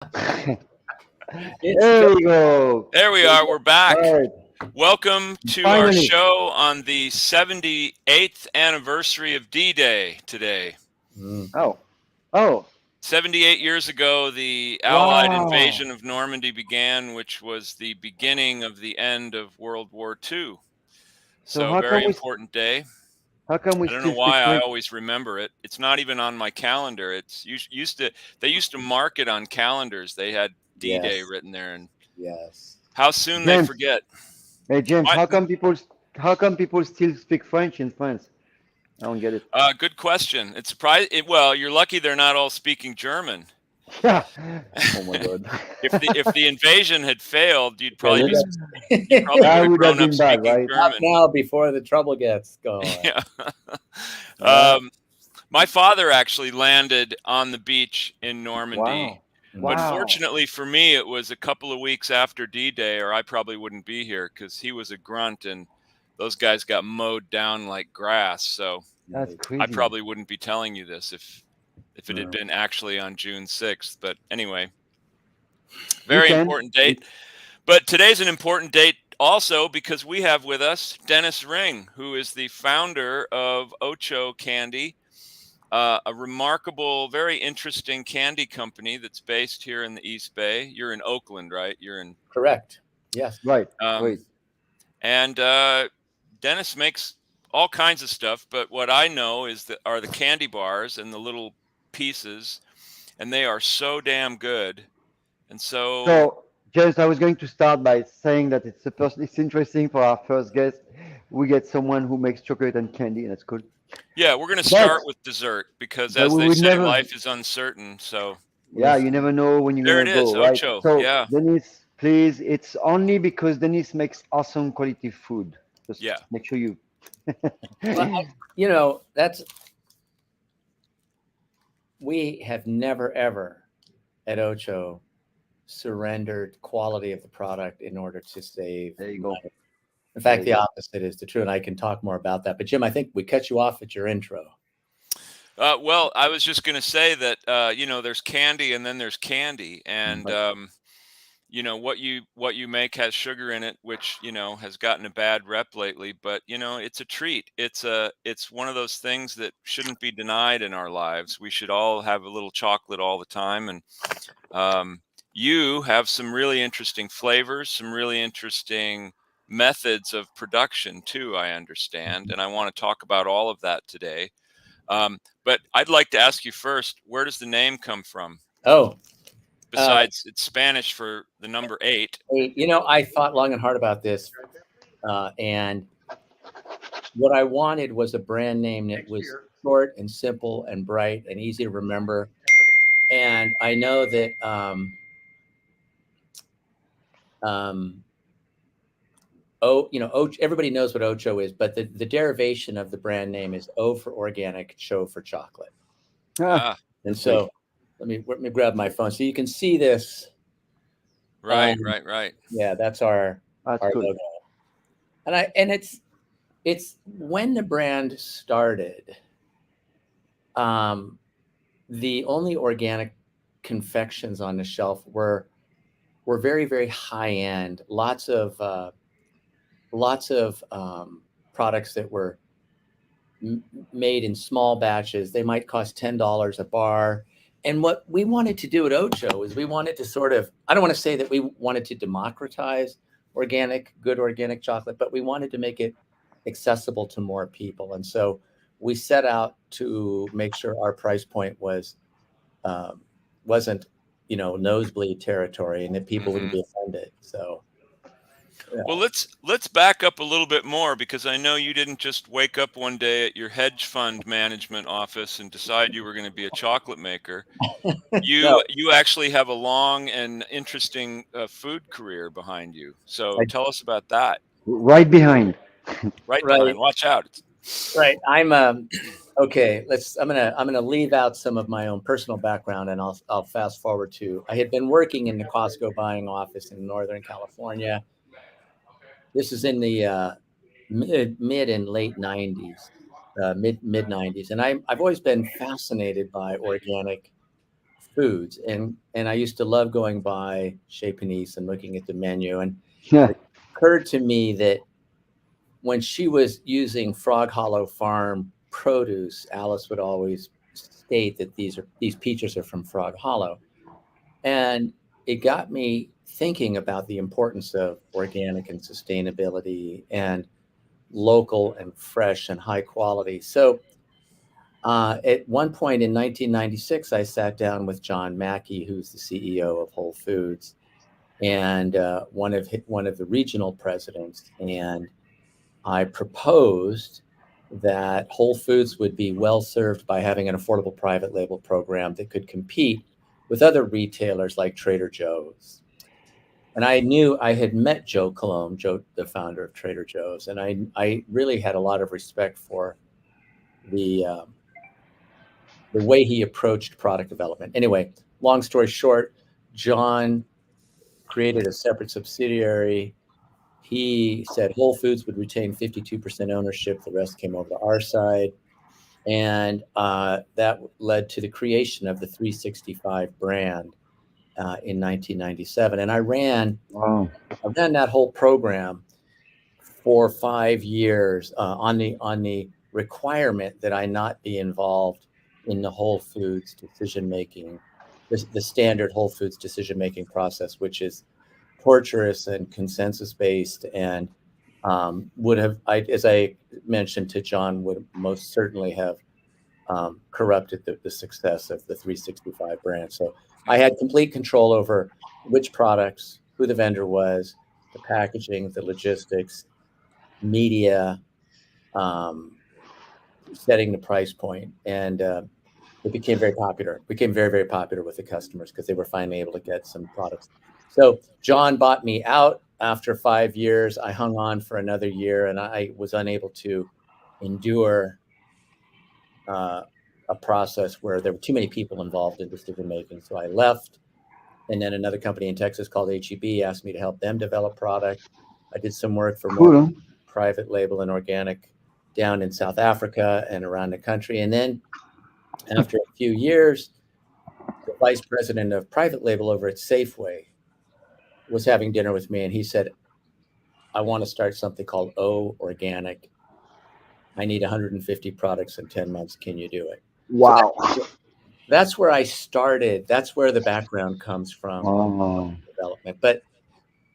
There we go. There we are. We're back. Right. Welcome to our Finally. show on the 78th anniversary of D-Day today. Oh. Oh. 78 years ago, the Allied Wow. invasion of Normandy began, which was the beginning of the end of World War II. So So, very important day. how come we I don't know still speak why I French? always remember it. It's not even on my calendar. They used to mark it on calendars. They had D-Day Yes. written there, and Yes. how soon they James. forget. Hey James, What? how come people still speak French in France? I don't get it. Good question. It's well, you're lucky they're not all speaking German. Yeah. Oh my God. If the invasion had failed, you'd Yeah, probably That would have would have grown up been bad, speaking right? Stop German. now before the trouble gets going. Yeah. Yeah. My father actually landed on the beach in Normandy, Wow. but Wow. fortunately for me, it was a couple of weeks after D-Day, or I probably wouldn't be here because he was a grunt and those guys got mowed down like grass. So That's I crazy. probably wouldn't be telling you this if it had No. been actually on June 6th. But anyway, You very can. important date. But today's an important date also because we have with us Denis Ring, who is the founder of OCHO Candy, a remarkable, very interesting candy company that's based here in the East Bay. You're in Oakland, right? You're in Correct. Yes. Right. um, Wait. and Dennis makes all kinds of stuff, but what I know are the candy bars and the little pieces, and they are so damn good. And so, So, James, I was going to start by saying that it's interesting for our first guest. We get someone who makes chocolate and candy, and that's cool. yeah, we're going to But start with dessert because, but as we they would say, never. life is uncertain. So Yeah, Yes. you never know when you're there gonna it is, go, right? Ocho. So, Yeah, Dennis, please, it's only because Dennis makes awesome quality food. Just yeah. make sure you. Well, that's we have never ever at Ocho surrendered quality of the product in order to save There you go. money. In There fact, you the go. opposite is the truth, and I can talk more about that. But Jim, I think we cut you off at your intro. Well, I was just going to say that there's candy and then there's candy, and Right. what you make has sugar in it, which has gotten a bad rep lately. But it's a treat. It's one of those things that shouldn't be denied in our lives. We should all have a little chocolate all the time, and you have some really interesting flavors, some really interesting methods of production too. I understand, and I want to talk about all of that today. But I'd like to ask you first, where does the name come from? Oh, Besides, it's Spanish for the number 8. I thought long and hard about this, and what I wanted was a brand name that was short and simple and bright and easy to remember. And I know that everybody knows what Ocho is, but the derivation of the brand name is O for organic, Cho for chocolate. Ah, And so let me grab my phone so you can see this. Right. Yeah, that's our that's our good. logo. And it's when the brand started, the only organic confections on the shelf were very, very high end. Lots of products that were made in small batches. They might cost $10 a bar. And what we wanted to do at Ocho is we wanted to I don't want to say that we wanted to democratize good organic chocolate, but we wanted to make it accessible to more people. And so we set out to make sure our price point wasn't, nosebleed territory and that people wouldn't be offended. So, yeah. Well, let's back up a little bit more because I know you didn't just wake up one day at your hedge fund management office and decide you were going to be a chocolate maker. No, You actually have a long and interesting food career behind you. So tell us about that. Right behind. Right right. behind. Watch out. Right. I'm okay. I'm gonna leave out some of my own personal background, and I'll fast forward to I had been working in the Costco buying office in Northern California. This is in the mid and late '90s, mid '90s, and I've always been fascinated by organic foods, and I used to love going by Chez Panisse and looking at the menu, and Yeah. it occurred to me that when she was using Frog Hollow Farm produce, Alice would always state that these peaches are from Frog Hollow, and it got me thinking about the importance of organic and sustainability and local and fresh and high quality. So at one point in 1996, I sat down with John Mackey, who's the CEO of Whole Foods, and one of the regional presidents, and I proposed that Whole Foods would be well served by having an affordable private label program that could compete with other retailers like Trader Joe's. And I knew I had met Joe Colomb, Joe, the founder of Trader Joe's, and I really had a lot of respect for the way he approached product development. Anyway, long story short, John created a separate subsidiary. He said Whole Foods would retain 52% ownership. The rest came over to our side. And that led to the creation of the 365 brand in 1997. And I ran that whole program for 5 years on the requirement that I not be involved in the Whole Foods decision-making, the standard Whole Foods decision-making process, which is torturous and consensus-based, and as I mentioned to John, would most certainly have corrupted the success of the 365 brand. So I had complete control over which products, who the vendor was, the packaging, the logistics, media, setting the price point, and it became very popular. It became very, very popular with the customers because they were finally able to get some products. So John bought me out after 5 years. I hung on for another year, and I was unable to endure a process where there were too many people involved in decision making. So I left, and then another company in Texas called HEB asked me to help them develop product. I did some work for more Cool. private label and organic down in South Africa and around the country. And then after a few years, the vice president of private label over at Safeway was having dinner with me, and he said, I want to start something called O Organic. I need 150 products in 10 months. Can you do it? Wow. So that's where I started. That's where the background comes from, Oh. development. But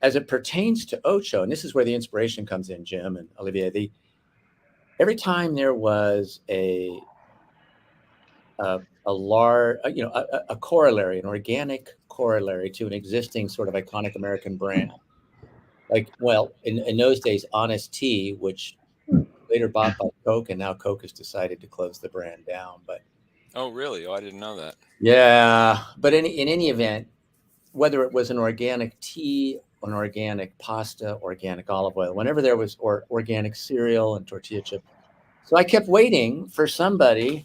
as it pertains to OCHO, and this is where the inspiration comes in, Jim and Olivier, every time there was a large, a corollary, an organic corollary to an existing sort of iconic American brand, like, well, in those days, Honest Tea, which later bought by Coke, and now Coke has decided to close the brand down. But Oh, really? Oh, I didn't know that. yeah, but in any event, whether it was an organic tea, an organic pasta, organic olive oil, whenever there was organic cereal and tortilla chips. So I kept waiting for somebody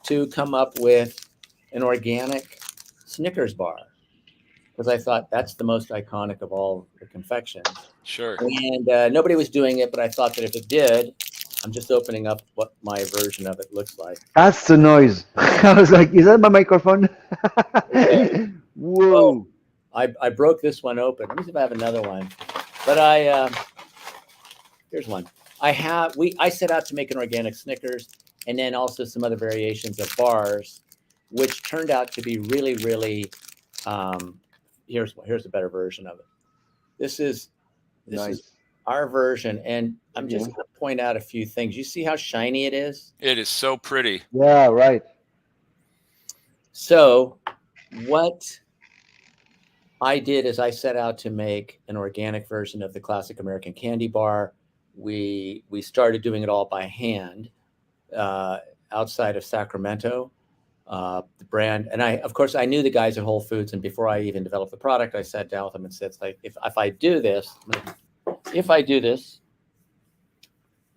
to come up with an organic Snickers bar, because I thought that's the most iconic of all the confections. Sure. And nobody was doing it, but I thought that if it did, I'm just opening up what my version of it looks like. That's the noise. I was like, is that my microphone? Whoa. I broke this one open. Let me see if I have another one. But here's one. I set out to make an organic Snickers, and then also some other variations of bars, which turned out to be really, really. Here's a better version of it. This is Nice. our version, and I'm just going to point out a few things. You see how shiny it is? It is so pretty. Yeah, right. So what I did is I set out to make an organic version of the classic American candy bar. We started doing it all by hand outside of Sacramento. The brand, and of course I knew the guys at Whole Foods, and before I even developed the product, I sat down with them and said, like, if I do this,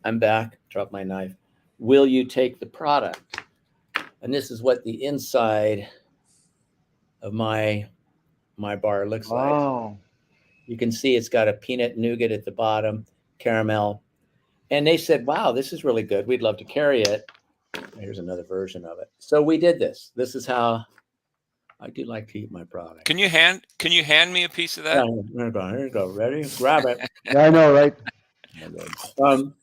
I'm back, drop my knife. Will you take the product? And this is what the inside of my bar looks like. Wow. You can see it's got a peanut nougat at the bottom, caramel. And they said, wow, this is really good. We'd love to carry it. Here's another version of it. So we did this. This is how I do like to eat my product. Can you hand me a piece of Yeah, that? here you go. Here you go. Ready? Grab it. Yeah, I know, right? Um,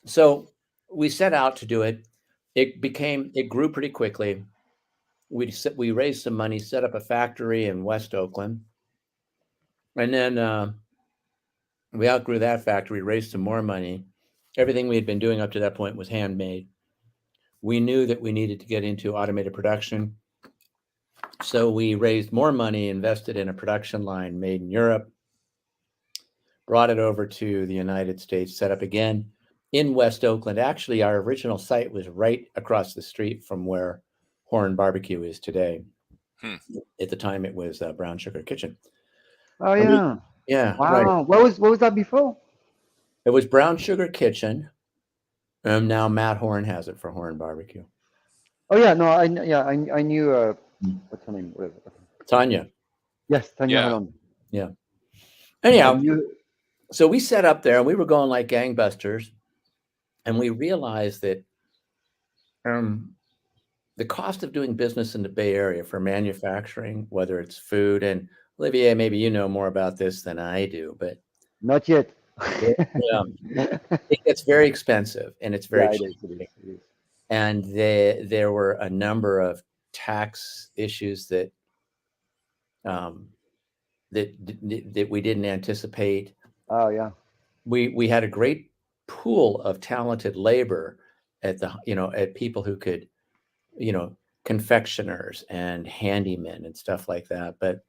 so we set out to do it. It grew pretty quickly. We raised some money, set up a factory in West Oakland, and then we outgrew that factory, raised some more money. Everything we had been doing up to that point was handmade. We knew that we needed to get into automated production. So we raised more money, invested in a production line made in Europe, brought it over to the United States, set up again in West Oakland. Actually, our original site was right across the street from where Horn Barbecue is today. Hmm. At the time, it was Brown Sugar Kitchen. Oh yeah. Yeah, right. Wow. What was that before? It was Brown Sugar Kitchen. Now Matt Horn has it for Horn Barbecue. Oh yeah, no, I knew what's her name? Whatever. Tanya. Yes, Tanya Yeah. Holland. Yeah. I Anyhow, knew. so we set up there and we were going like gangbusters, and we realized that the cost of doing business in the Bay Area for manufacturing, whether it's food, and Olivier, maybe you know more about this than I do, but Not yet. it gets very expensive and it's very Yeah, it cheap. is. It is. It is. And there were a number of tax issues that that we didn't anticipate. Oh yeah. We had a great pool of talented labor at at people who could, confectioners and handymen and stuff like that. But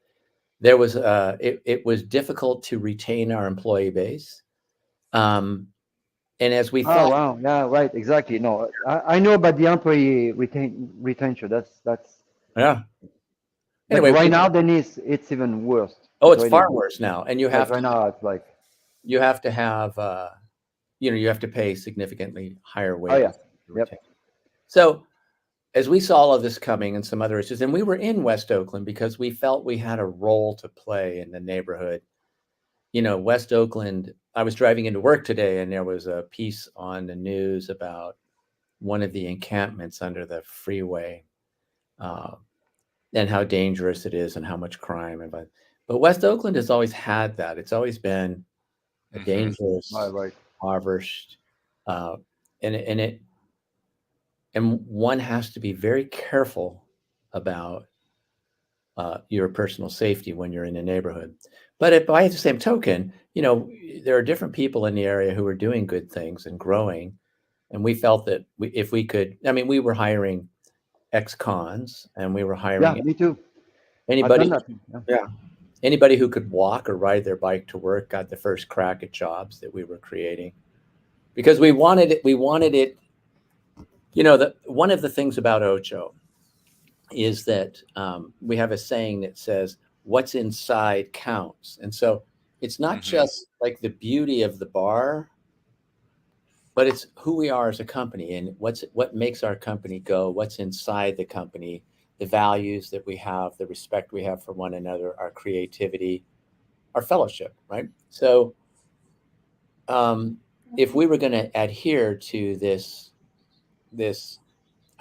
there was it was difficult to retain our employee base. And as we Oh thought, wow. Yeah. Right. Exactly. No, I know about the employee retention. That's yeah. like Anyway, right now, Denise, it's even worse. it's Really. far worse now, and you Like have right now, it's like. you have to have you have to pay significantly higher Oh yeah. wages to Yep. retain. So as we saw all of this coming and some other issues, and we were in West Oakland because we felt we had a role to play in the neighborhood. West Oakland, I was driving into work today and there was a piece on the news about one of the encampments under the freeway, and how dangerous it is and how much crime. But West Oakland has always had that. It's always been a dangerous, Right. impoverished, uh, and one has to be very careful about your personal safety when you're in a neighborhood. But by the same token, there are different people in the area who are doing good things and growing. And we felt that if we could, I mean, we were hiring ex-cons and we were Yeah. hiring Me too. I've anybody, done that. Yeah. yeah, anybody who could walk or ride their bike to work got the first crack at jobs that we were creating because we wanted it. We wanted it. One of the things about OCHO is that we have a saying that says, what's inside counts. And so it's not just like the beauty of the bar, but it's who we are as a company and what makes our company go, what's inside the company, the values that we have, the respect we have for one another, our creativity, our fellowship, right? So if we were going to adhere to this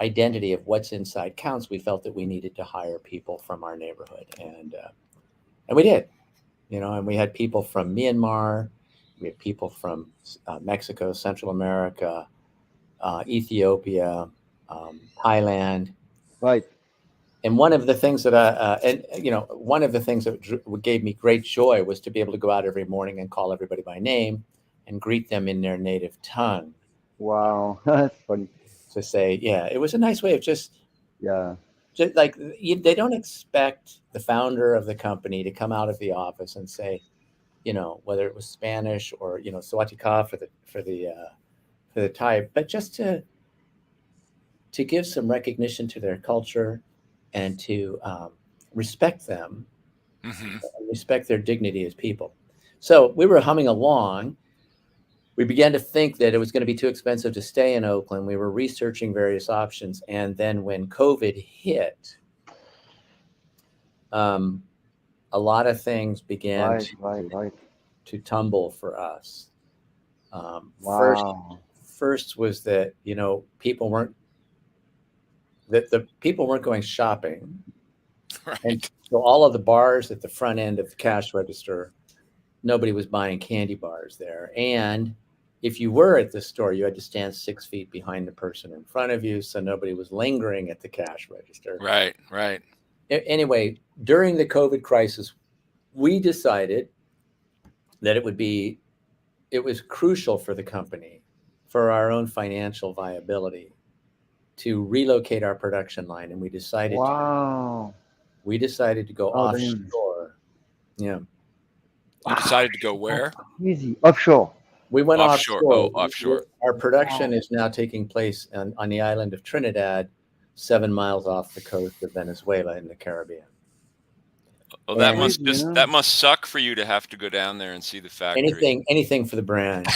identity of what's inside counts, we felt that we needed to hire people from our neighborhood, and we did, and we had people from Myanmar, we had people from Mexico, Central America, Ethiopia, Thailand. Right. And one of the things that one of the things that gave me great joy was to be able to go out every morning and call everybody by name and greet them in their native tongue. Wow. That's funny. To say, yeah, it was a nice way of just like they don't expect the founder of the company to come out of the office and say, whether it was Spanish or Sawatika for the Thai, but just to give some recognition to their culture and to respect them, respect their dignity as people. So we were humming along. We began to think that it was going to be too expensive to stay in Oakland. We were researching various options. And then when COVID hit, a lot of things began to tumble for us. Wow. First was that, people weren't going shopping. Right. And so all of the bars at the front end of the cash register, nobody was buying candy bars there. And if you were at the store, you had to stand 6 feet behind the person in front of you, so nobody was lingering at the cash register. Right. Right. Anyway, during the COVID crisis, we decided that it was crucial for the company, for our own financial viability, to relocate our production line, and we decided Wow. to go Oh, damn. offshore. Yeah, You decided to go where? Easy. Offshore. we went Offshore. offshore. Oh, offshore. Our production Wow. is now taking place on the island of Trinidad, 7 miles off the coast of Venezuela in the Caribbean. Oh, And that must suck for you to have to go down there and see the factory. anything for the brand.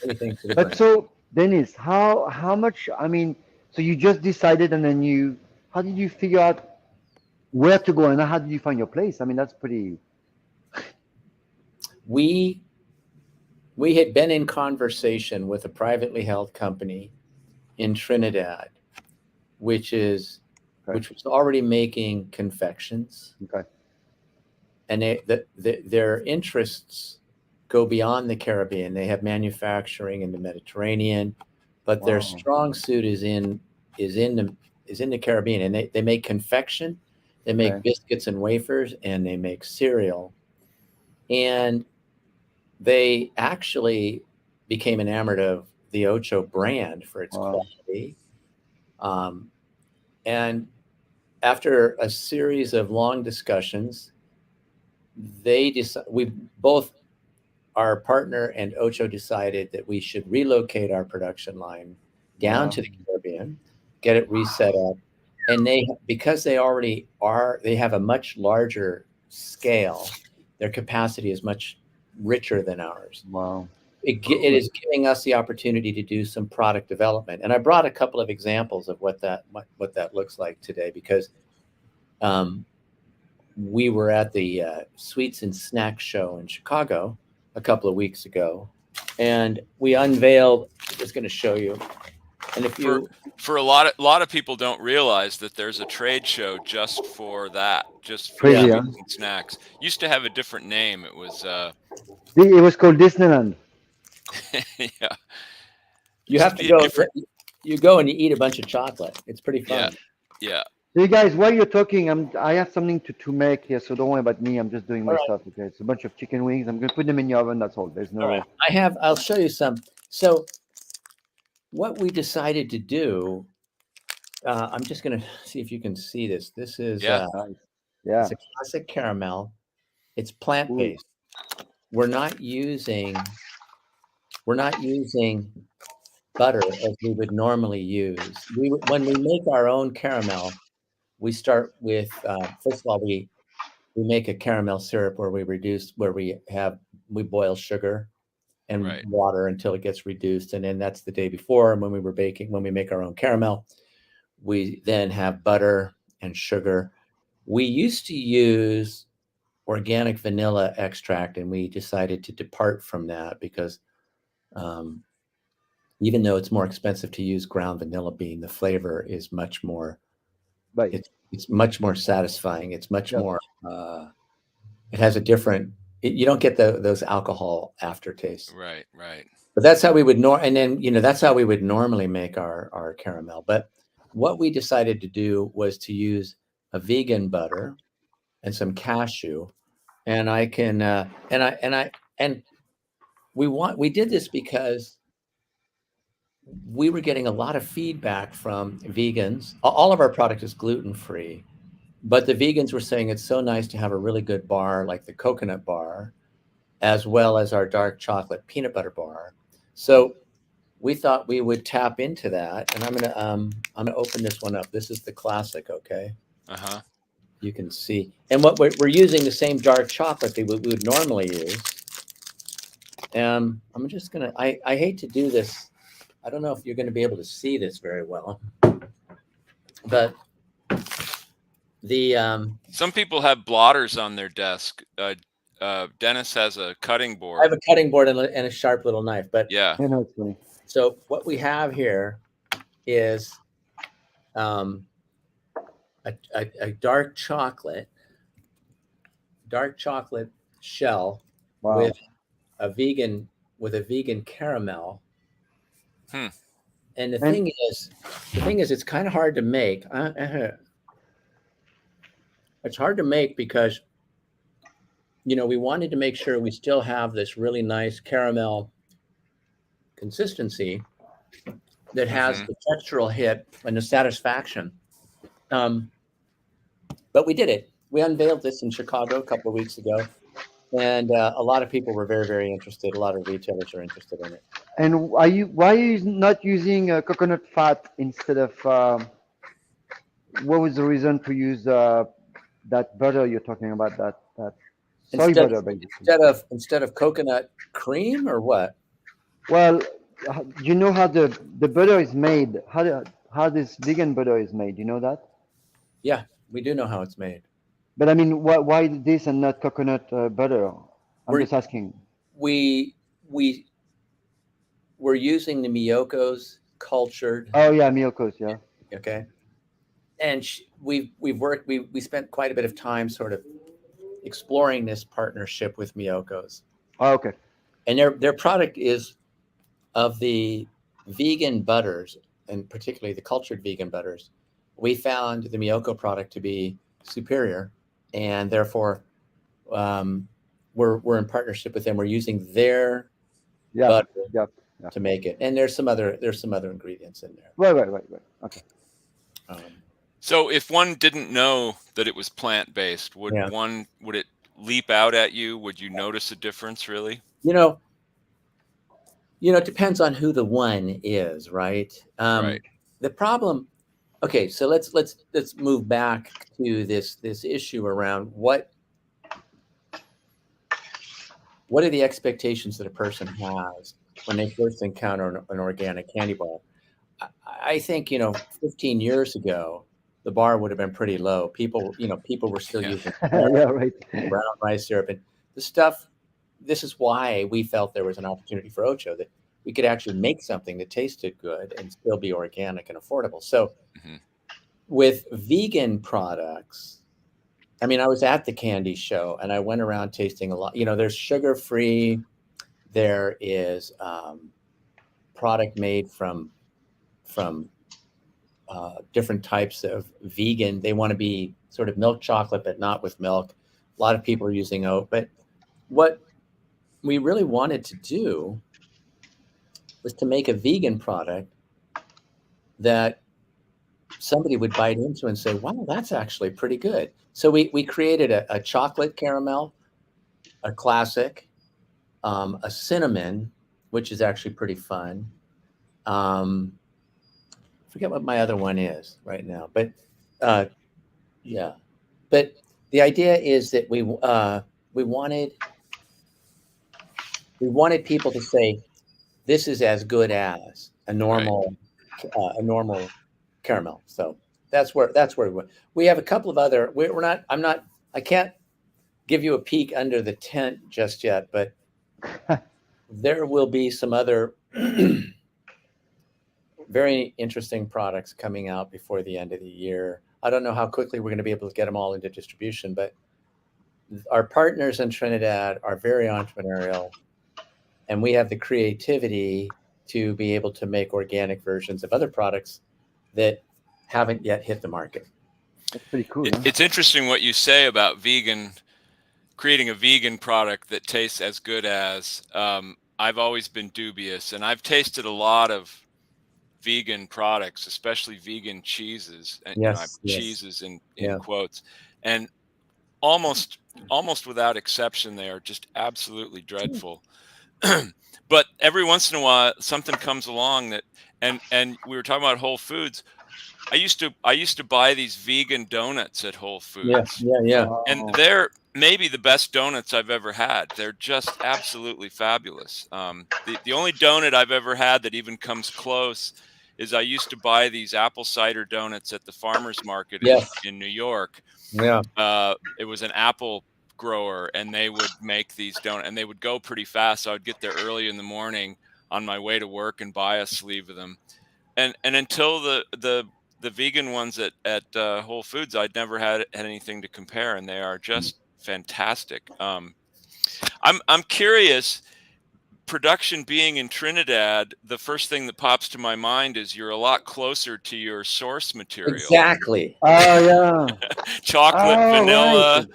Anything for the But brand. so, Dennis, how much? I mean, so you just decided, and then how did you figure out where to go, and how did you find your place? I mean, that's pretty. We had been in conversation with a privately held company in Trinidad, which was already making confections, Okay. and their interests go beyond the Caribbean. They have manufacturing in the Mediterranean, but their Wow. strong suit is in the Caribbean, and they make confection, they make Okay. biscuits and wafers, and they make cereal. And they actually became enamored of the OCHO brand for its Wow. quality. And after a series of long discussions, our partner and OCHO decided that we should relocate our production line down Wow. to the Caribbean, get it reset up. And because they have a much larger scale, their capacity is much richer than ours. Wow. It is giving us the opportunity to do some product development. And I brought a couple of examples of what that looks like today, because we were at the Sweets and Snacks show in Chicago a couple of weeks ago, and we unveiled. I'm just going to show you. And if you For a lot of people don't realize that there's a trade show just for that, just for Crazy, sweets huh? and snacks. Used to have a different name. It was It was called Disneyland. yeah. you have to go. You go and you eat a bunch of chocolate. It's pretty fun. Yeah. So you guys, while you're talking, I have something to make here, so don't worry about me. I'm just doing my All right. stuff. Okay, it's a bunch of chicken wings. I'm gonna put them in the oven. That's all. There's no. All right. I'll show you some. So what we decided to do, I'm just going to see if you can see this. This is Yeah. Nice. Yeah. it's a classic caramel. It's plant-based. We're not using butter as we would normally use. When we make our own caramel, we start with first of all we make a caramel syrup where we boil sugar and Right. water until it gets reduced, and then that's the day before. And when we make our own caramel, we then have butter and sugar. We used to use organic vanilla extract, and we decided to depart from that because even though it's more expensive to use ground vanilla bean, the flavor is much more. Right. It's much more satisfying. It's much Yeah. more. It has a different. You don't get those alcohol aftertastes. Right. But that's how we would that's how we would normally make our caramel. But what we decided to do was to use a vegan butter and some cashew, and we did this because we were getting a lot of feedback from vegans. All of our product is gluten-free, but the vegans were saying it's so nice to have a really good bar like the coconut bar, as well as our dark chocolate peanut butter bar. So we thought we would tap into that, and I'm gonna open this one up. This is the classic, okay? Uh-huh. You can see, and what we're using the same dark chocolate that we would normally use. I'm just gonna. I hate to do this. I don't know if you're going to be able to see this very well, but some people have blotters on their desk. Dennis has a cutting board. I have a cutting board and a sharp little knife. But yeah. I know it's funny. So what we have here is a dark chocolate shell Wow. with a vegan caramel. Hmm. And the And thing is, it's kind of hard to make. It's hard to make because we wanted to make sure we still have this really nice caramel consistency that has Mm-hmm. the textural hit and the satisfaction. But we did it. We unveiled this in Chicago a couple of weeks ago, and a lot of people were very, very interested. A lot of retailers are interested in it. and why are you not using coconut fat instead of what was the reason to use that butter you're talking about, that soy Instead butter basically? instead of coconut cream or what? Well, you know how the butter is made? How this vegan butter is made? You know that? Yeah, we do know how it's made. But I mean, why this and not coconut butter? I'm We're just asking. we we we're using the Miyoko's cultured. Oh yeah, Milkos, yeah. Okay, and we spent quite a bit of time sort of exploring this partnership with Miyoko's, Oh, okay. and their product is of the vegan butters, and particularly the cultured vegan butters. We found the Miyoko product to be superior, and therefore we're in partnership with them. We're using their Yeah, butter yeah, yeah. to make it, and there's some other ingredients in there. Right. Okay. Um, So if one didn't know that it was plant-based, would Yeah. it leap out at you? Would you notice a difference, really? it depends on who the one is, right? Right. The problem. Okay, so let's move back to this issue around what are the expectations that a person has when they first encounter an organic candy bar. I think 15 years ago the bar would have been pretty low. People were still Yeah. using Yeah, right. brown rice syrup and the stuff. This is why we felt there was an opportunity for Ocho, that we could actually make something that tasted good and still be organic and affordable. So Mhm. with vegan products, I mean, I was at the candy show and I went around tasting a lot. There's sugar-free. There is product made from different types of vegan. They want to be sort of milk chocolate, but not with milk. A lot of people are using oat. But what we really wanted to do was to make a vegan product that somebody would bite into and say, wow, that's actually pretty good. So we created a chocolate caramel, a classic, a cinnamon, which is actually pretty fun. Forget what my other one is right now, but yeah. But the idea is that we wanted people to say this is as good as a normal caramel. So that's where we went. We have a couple of other. We're not. I'm not. I can't give you a peek under the tent just yet, but there will be some other very interesting products coming out before the end of the year. I don't know how quickly we're going to be able to get them all into distribution, but our partners in Trinidad are very entrepreneurial, and we have the creativity to be able to make organic versions of other products that haven't yet hit the market. That's pretty cool. Huh? It's interesting what you say about creating a vegan product that tastes as good as. I've always been dubious, and I've tasted a lot of vegan products, especially vegan cheeses, and I have cheeses in quotes, and almost without exception, they are just absolutely dreadful. But every once in a while, something comes along that, and we were talking about Whole Foods. I used to buy these vegan donuts at Whole Foods. Yeah. And they're maybe the best donuts I've ever had. They're just absolutely fabulous. The only donut I've ever had that even comes close is I used to buy these apple cider donuts at the farmers market in New York. Yeah. It was an apple grower, and they would make these donuts, and they would go pretty fast. So I would get there early in the morning on my way to work and buy a sleeve of them. And until the the vegan ones at Whole Foods, I'd never had anything to compare, and they are just fantastic. I'm curious. Production being in Trinidad, the first thing that pops to my mind is you're a lot closer to your source material. Exactly. Oh yeah. Chocolate, Oh vanilla. right.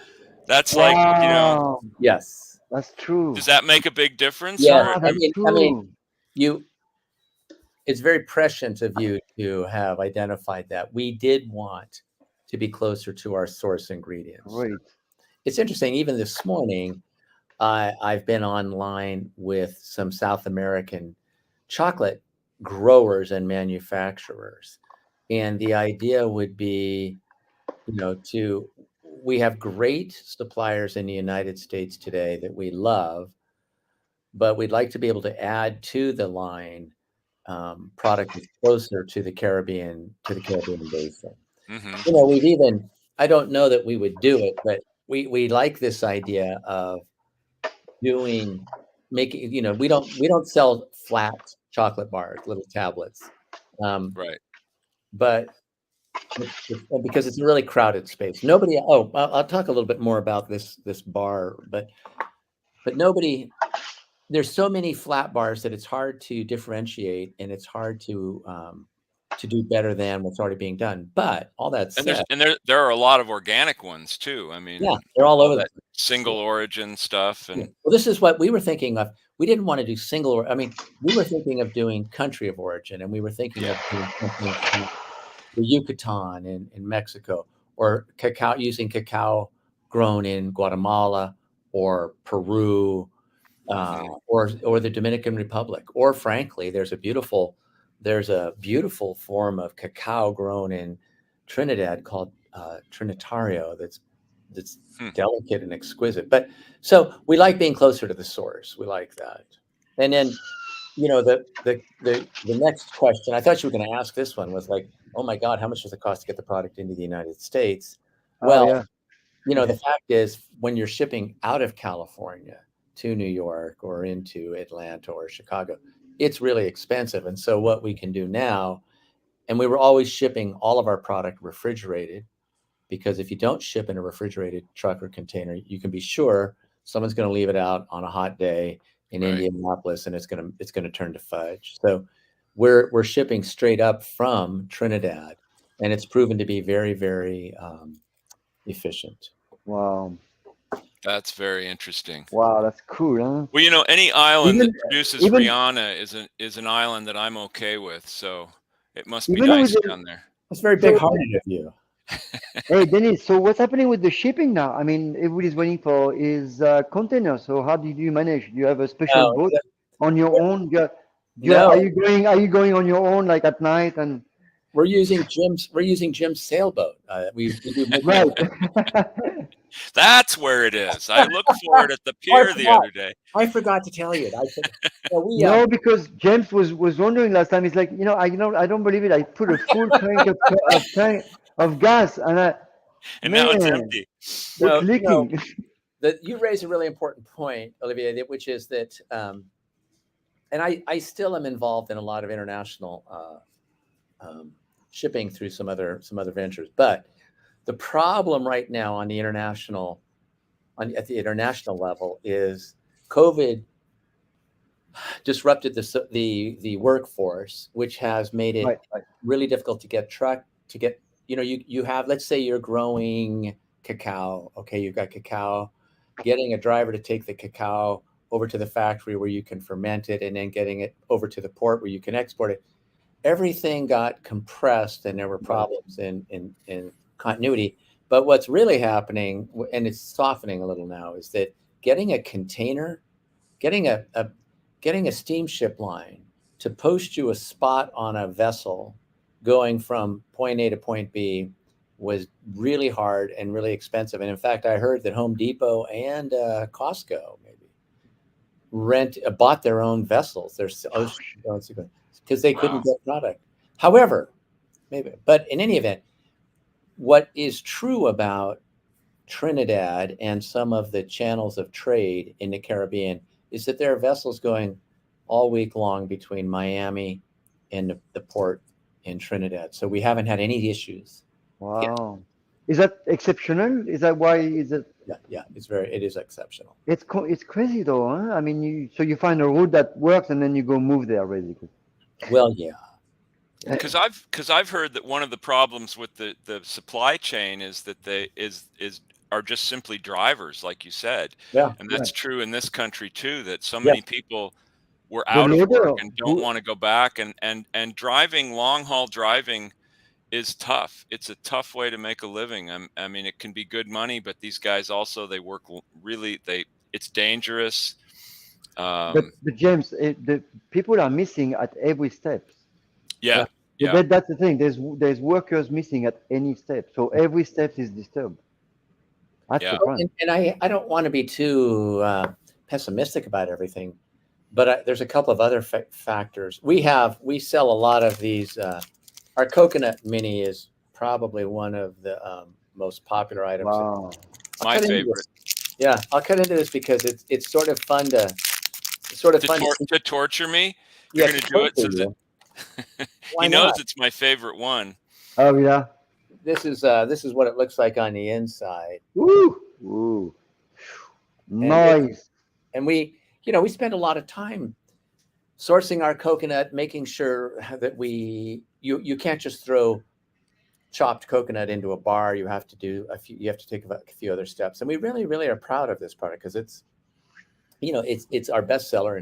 That's like, Wow. Yes. That's true. does that make a big difference? Yeah. Or Yeah, that's I mean, true. it's very prescient of you to have identified that. We did want to be closer to our source ingredients. Great. It's interesting, even this morning, I've been online with some South American chocolate growers and manufacturers. And the idea would be, we have great suppliers in the United States today that we love, but we'd like to be able to add to the line product that's closer to the Caribbean basin. We've even, I don't know that we would do it, but we like this idea of making, we don't sell flat chocolate bars, little tablets. right. But because it's a really crowded space. I'll talk a little bit more about this bar, but there's so many flat bars that it's hard to differentiate, and it's hard to do better than what's already being done. But all that said, There are a lot of organic ones too. I mean, yeah, they're all over that the single origin stuff. And well, this is what we were thinking of. We didn't want to do we were thinking of doing country of origin, and we were thinking of doing something in the Yucatan in Mexico, or using cacao grown in Guatemala or Peru, or the Dominican Republic, or frankly, there's a beautiful form of cacao grown in Trinidad called Trinitario that's delicate and exquisite. But so we like being closer to the source. We like that. And then, the next question, I thought you were going to ask this one, was like, oh my God, how much does it cost to get the product into the United States? Well, Oh yeah. the fact is, when you're shipping out of California to New York or into Atlanta or Chicago, it's really expensive. And so what we can do now, and we were always shipping all of our product refrigerated, because if you don't ship in a refrigerated truck or container, you can be sure someone's going to leave it out on a hot day in Indianapolis, and it's going to turn to fudge. So we're shipping straight up from Trinidad, and it's proven to be very, very efficient. Wow. that's very interesting. Wow, that's cool, huh? Well, any island that produces even Rihanna is an island that I'm okay with. So it must be even nice with down there. That's very big-hearted of you. Hey Dennis, so what's happening with the shipping now? I mean, everybody's waiting for his container. So how do you manage? Do you have a special boat on your own? No. Are you going on your own, like at night? And We're using Jim's sailboat. We do right. That's where it is. I looked for it at the pier the other day. I forgot to tell you. No, because James was wondering last time. He's like, I don't believe it. I put a full tank of gas, and now it's empty. It's leaking. You raise a really important point, Olivier, which is that, and I still am involved in a lot of international shipping through some other ventures, but the problem right now at the international level is COVID disrupted the workforce, which has made it really difficult to get you have, let's say you're growing cacao. Okay, you've got cacao, getting a driver to take the cacao over to the factory where you can ferment it, and then getting it over to the port where you can export it. Everything got compressed, and there were problems in continuity. But what's really happening, and it's softening a little now, is that getting a container, getting a steamship line to post you a spot on a vessel going from point A to point B was really hard and really expensive. And in fact, I heard that Home Depot and Costco maybe bought their own vessels. Because they couldn't get product. However, but in any event, what is true about Trinidad and some of the channels of trade in the Caribbean is that there are vessels going all week long between Miami and the port in Trinidad. So we haven't had any issues. Wow. Is that exceptional? Is that why is it? Yeah, it is exceptional. It's crazy though, huh? I mean, you find a route that works and then you go move there basically. Well, yeah. Because I've heard that one of the problems with the supply chain is that are just simply drivers, like you said, Yeah. and that's true in this country too. That so Yeah. many people were The out of work loader, and don't want to go back, and driving, long haul driving is tough. It's a tough way to make a living. I mean, it can be good money, but these guys also, they work really, it's dangerous. but James, the people are missing at every step. Yeah. That's the thing. There's workers missing at any step, so every step is disturbed. That's the point. And I don't want to be too pessimistic about everything, but there's a couple of other factors. We sell a lot of these. Our coconut mini is probably one of the most popular items. Wow. My favorite. Yeah, I'll cut into this because it's sort of fun to torture me. Yeah, You're going to do it so that he knows it's my favorite one. Oh yeah. This is what it looks like on the inside. Woo. Nice. And we spend a lot of time sourcing our coconut, making sure that you can't just throw chopped coconut into a bar. You have to take a few other steps. And we really, really are proud of this product because it's our bestseller,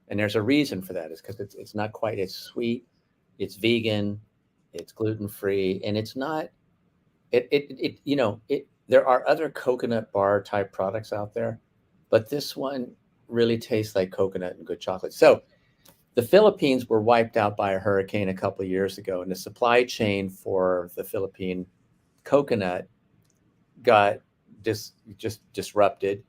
and there's a reason for that. Is because it's not quite as sweet, it's vegan, it's gluten-free, and it's not there are other coconut bar type products out there, but this one really tastes like coconut and good chocolate. So the Philippines were wiped out by a hurricane a couple of years ago, and the supply chain for the Philippine coconut got just disrupted.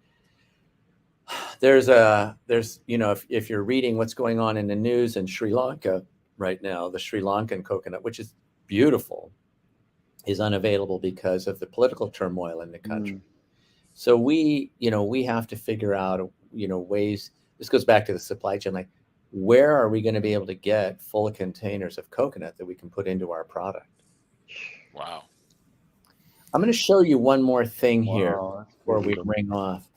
There's if you're reading what's going on in the news in Sri Lanka right now, the Sri Lankan coconut, which is beautiful, is unavailable because of the political turmoil in the country. So we have to figure out ways. This goes back to the supply chain, like where are we going to be able to get full containers of coconut that we can put into our product? Wow. I'm going to show you one more thing here before we ring off.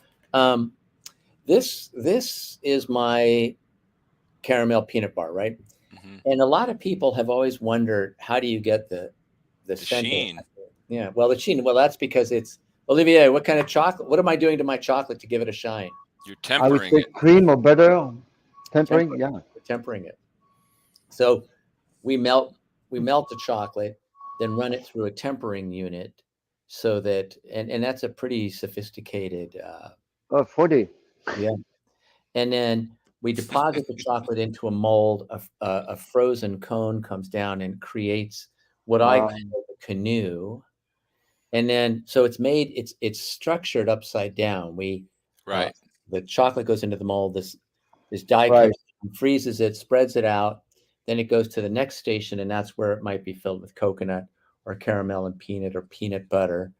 This is my caramel peanut bar, right? Mm-hmm. And a lot of people have always wondered, how do you get the sheen? Yeah, well, the sheen. Well, that's because it's, Olivier, what kind of chocolate? What am I doing to my chocolate to give it a shine? You're tempering I would say cream or butter. Tempering. Yeah. We're tempering it. So we melt the chocolate, then run it through a tempering unit, so that and that's a pretty sophisticated. 40. Yeah, and then we deposit the chocolate into a mold. A frozen cone comes down and creates what I call a canoe. And then, so it's made, it's structured upside down. The chocolate goes into the mold. This die comes in, freezes it, spreads it out. Then it goes to the next station, and that's where it might be filled with coconut or caramel and peanut or peanut butter.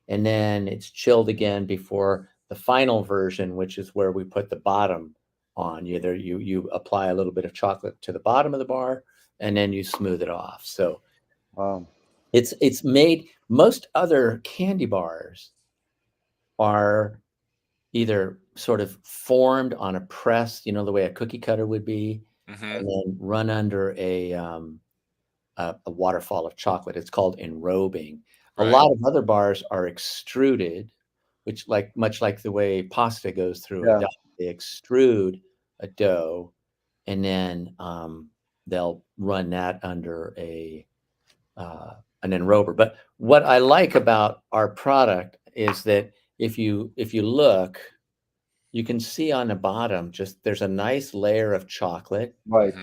And then it's chilled again before the final version, which is where we put the bottom on. You apply a little bit of chocolate to the bottom of the bar, and then you smooth it off. So it's made. Most other candy bars are either sort of formed on a press, the way a cookie cutter would be, and then run under a waterfall of chocolate. It's called enrobing. Right. A lot of other bars are extruded, which much like the way pasta goes through a dough. They extrude a dough, and then they'll run that under an enrober. But what I like about our product is that if you look, you can see on the bottom, there's a nice layer of chocolate. Right.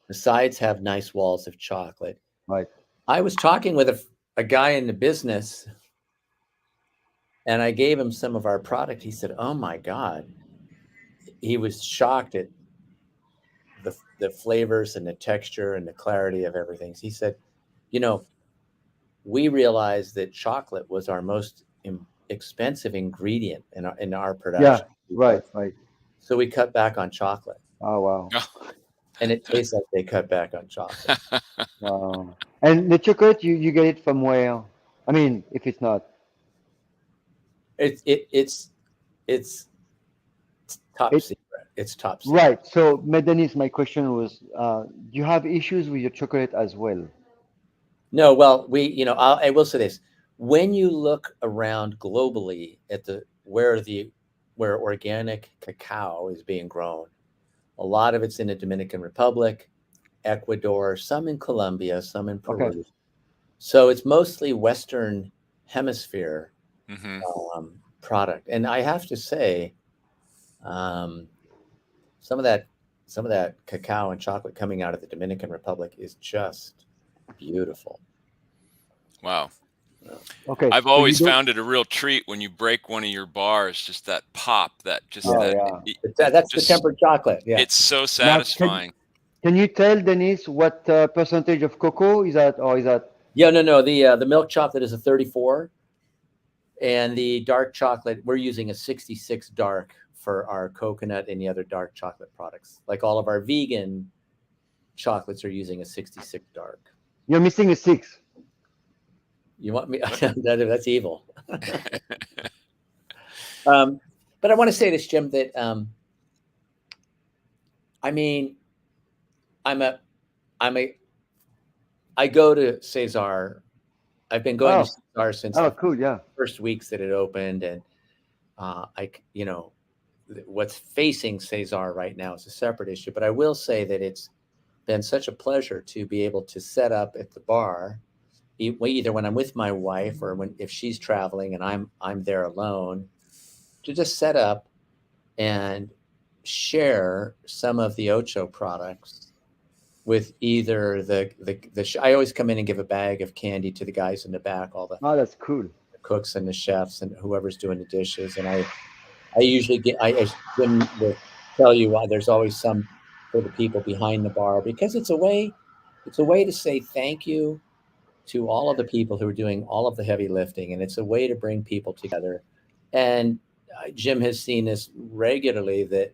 The sides have nice walls of chocolate. Right. I was talking with a guy in the business, and I gave him some of our product. He said, "Oh my God." He was shocked at the flavors and the texture and the clarity of everything. He said, we realized that chocolate was our most expensive ingredient in our production. Yeah, right. So we cut back on chocolate. Oh, wow. and it tastes like they cut back on chocolate. Wow. And the chocolate, you get it from where? I mean, if it's not. It's top It, secret. It's top secret. right. So, Denis, my question was, do you have issues with your chocolate as well? No, well, I will say this: when you look around globally at where organic cacao is being grown, a lot of it's in the Dominican Republic, Ecuador, some in Colombia, some in Okay. Peru. So it's mostly Western Hemisphere Hmm. product, and I have to say, um, some of that cacao and chocolate coming out of the Dominican Republic is just beautiful. Wow. Okay. I've So you always don't. found it a real treat when you break one of your bars, just that pop, that just Oh, Yeah, that yeah. that's the just tempered chocolate. Yeah. it's so Now, satisfying. can you tell Denis what percentage of cocoa is that, or is that? Yeah, no. The milk chocolate is a 34, and the dark chocolate we're using a 66 dark for our coconut and the other dark chocolate products. Like all of our vegan chocolates are using a 66 dark. You're missing a 6. You want me? That's evil. But I want to say this, Jim, that I mean, I'm a, I'm a, I go to Cesar. I've been going to Oh, Cesar since oh, the cool. Yeah. first weeks that it opened, and what's facing Cesar right now is a separate issue. But I will say that it's been such a pleasure to be able to set up at the bar, either when I'm with my wife or if she's traveling and I'm there alone, to just set up and share some of the Ocho products with either I always come in and give a bag of candy to the guys in the back, all the Oh, that's cool. cooks and the chefs and whoever's doing the dishes, and I usually as Jim will tell you, there's always some for the people behind the bar, because it's a way to say thank you to all of the people who are doing all of the heavy lifting, and it's a way to bring people together. And Jim has seen this regularly, that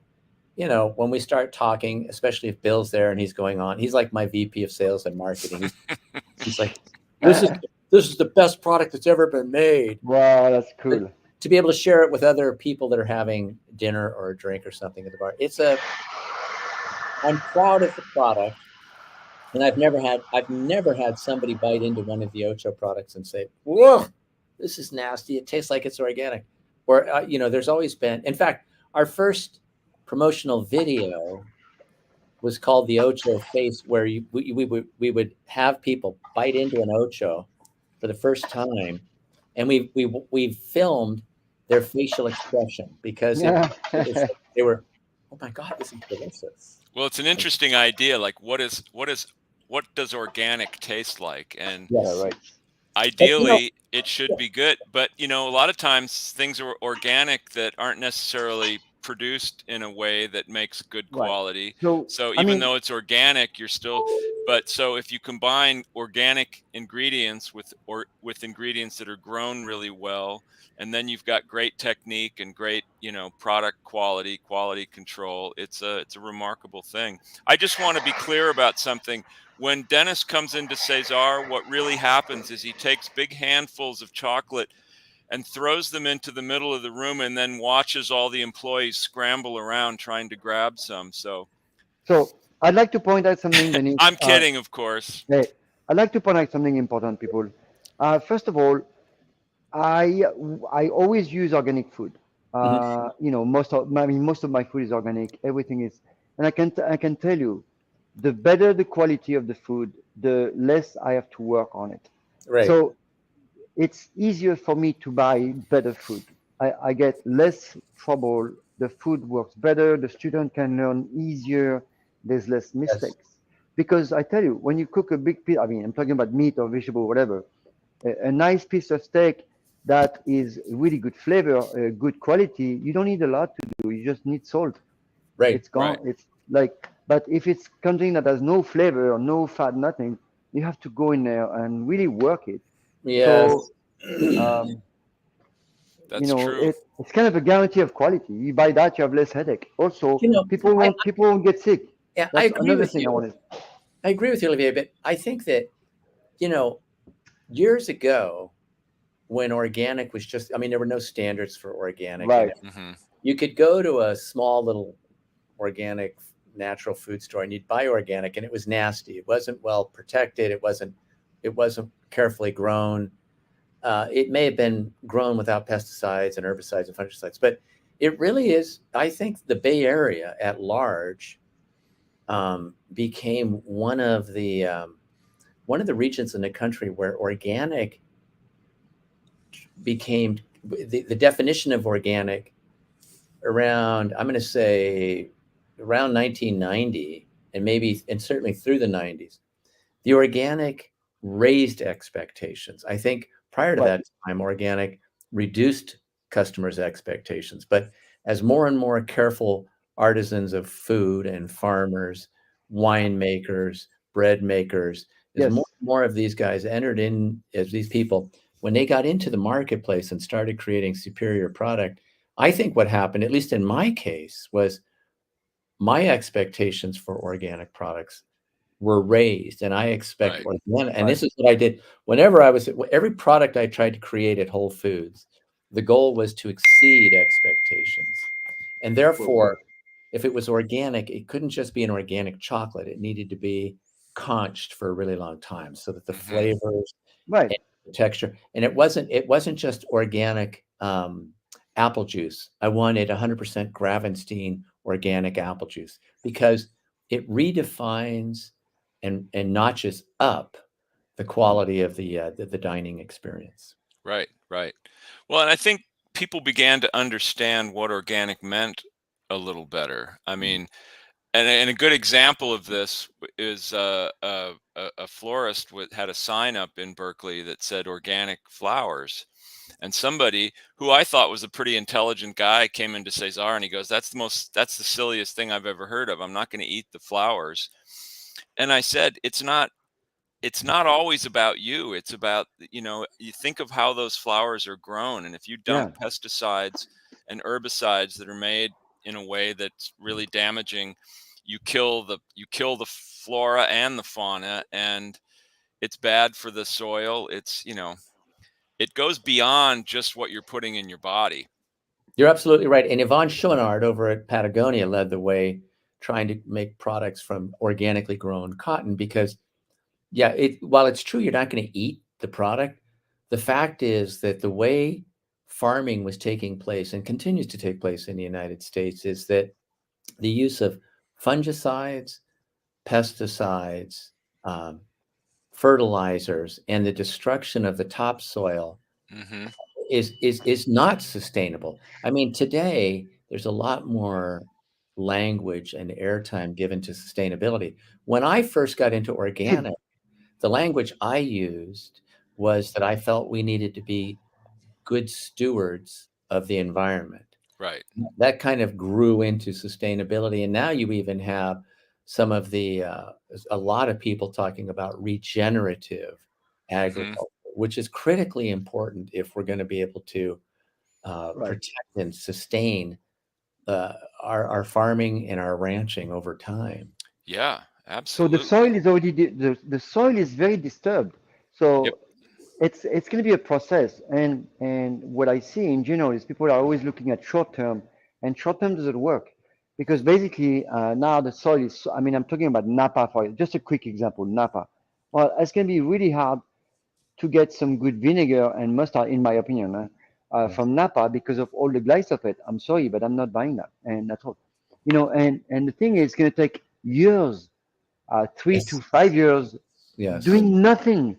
when we start talking, especially if Bill's there and he's like my VP of sales and marketing. He's like, this is the best product that's ever been made. Wow, that's But cool. to be able to share it with other people that are having dinner or a drink or something at the bar, I'm proud of the product. And I've never had somebody bite into one of the Ocho products and say, "Whoa, this is nasty. It tastes like it's organic." Or there's always been. In fact, our first promotional video was called the Ocho Face, where we would have people bite into an Ocho for the first time, and we filmed their facial expression, because Yeah. it was like they were, "Oh my God, this is delicious." Well, it's an interesting idea. Like, what does organic taste like? And Yeah, Yes, right. but ideally, it should be good. But a lot of times things are organic that aren't necessarily produced in a way that makes good Right. quality. So, So I even mean, though it's organic, you're still. But so if you combine organic ingredients with ingredients that are grown really well, and then you've got great technique and great product quality control, it's a remarkable thing. I just want to be clear about something. When Dennis comes into Cesar, what really happens is he takes big handfuls of chocolate and throws them into the middle of the room, and then watches all the employees scramble around trying to grab some. So so I'd like to point out something, Denis. I'm kidding, of course. Hey, I'd like to point out something important, people. First of all, I I always use organic food. Mhm. Most of my food is organic. Everything is, and I can tell you, the better the quality of the food, the less I have to work on it. Right. So it's easier for me to buy better food. I get less trouble. The food works better. The student can learn easier. There's less Yes. mistakes. Because I tell you, when you cook a big piece, I mean, I'm talking about meat or vegetable, whatever, a nice piece of steak that is really good flavor, good quality, you don't need a lot to do. You just need salt. Right. It's gone. Right. It's like, but if it's something that has no flavor or no fat, nothing, you have to go in there and really work it. Yes. So, um, That's true. it's kind of a guarantee of quality. You buy that, you have less headache. Also, I people won't get sick. Yeah, I That's agree another with thing I you. wanted. I agree with you, Olivier, but I think that, you know, years ago when organic was just, I mean, there were no standards for organic. And Right. Hmm. you could go to a small little organic natural food store and you'd buy organic and it was nasty. It wasn't well protected. It wasn't carefully grown. It may have been grown without pesticides and herbicides and fungicides, but it really is, I think the Bay Area at large became one of the regions in the country where organic became the definition of organic around, I'm going to say around 1990 and certainly through the 90s. The organic raised expectations. I think prior to Right. that time, organic reduced customers' expectations. But as more and more careful artisans of food and farmers, winemakers, bread makers, as more Yes. and more of these guys entered in as these people, when they got into the marketplace and started creating superior product, I think what happened, at least in my case, was my expectations for organic products were raised, and I expect Right. organic. And Right. this is what I did whenever I was every product I tried to create at Whole Foods. The goal was to exceed expectations, and therefore, if it was organic, it couldn't just be an organic chocolate. It needed to be conched for a really long time, so that the Hmm. flavors Right. and the texture. And it wasn't just organic apple juice. I wanted 100% Gravenstein organic apple juice because it redefines and notches up the quality of the dining experience. Right. Right. Well, and I think people began to understand what organic meant a little better. I mean, and a good example of this is a florist had a sign up in Berkeley that said organic flowers. And somebody who I thought was a pretty intelligent guy came in to Cesar and he goes, that's the silliest thing I've ever heard of. I'm not going to eat the flowers. And I said, it's not always about you. It's about, you think of how those flowers are grown. And if you dump Yeah. pesticides and herbicides that are made in a way that's really damaging, you kill the flora and the fauna, and it's bad for the soil. It goes beyond just what you're putting in your body. You're absolutely right. And Yvonne Chouinard over at Patagonia led the way trying to make products from organically grown cotton because, yeah, while it's true you're not going to eat the product, the fact is that the way farming was taking place and continues to take place in the United States is that the use of fungicides, pesticides, um, fertilizers, and the destruction of the topsoil Hmm. is not sustainable. I mean, today there's a lot more language and airtime given to sustainability. When I first got into organic, the language I used was that I felt we needed to be good stewards of the environment. Right. That kind of grew into sustainability, and now you even have a lot of people talking about regenerative Hmm. agriculture, which is critically important if we're going to be able to Right. protect and sustain our farming and our ranching over time. Yeah, So the absolutely. soil is already the soil is very disturbed. Yep. So it's going to be a process. And what I see in general is people are always looking at short term, and short term doesn't work because basically now the soil is. I mean, I'm talking about Napa for just a quick example. Napa. Well, it's going to be really hard to get some good vinegar and mustard, in my opinion, Yes. from Napa because of all the glyphosate. I'm sorry, but I'm not buying that, and that's all. And the thing is, it's going to take years, 3 to 5 years, Yes. doing nothing,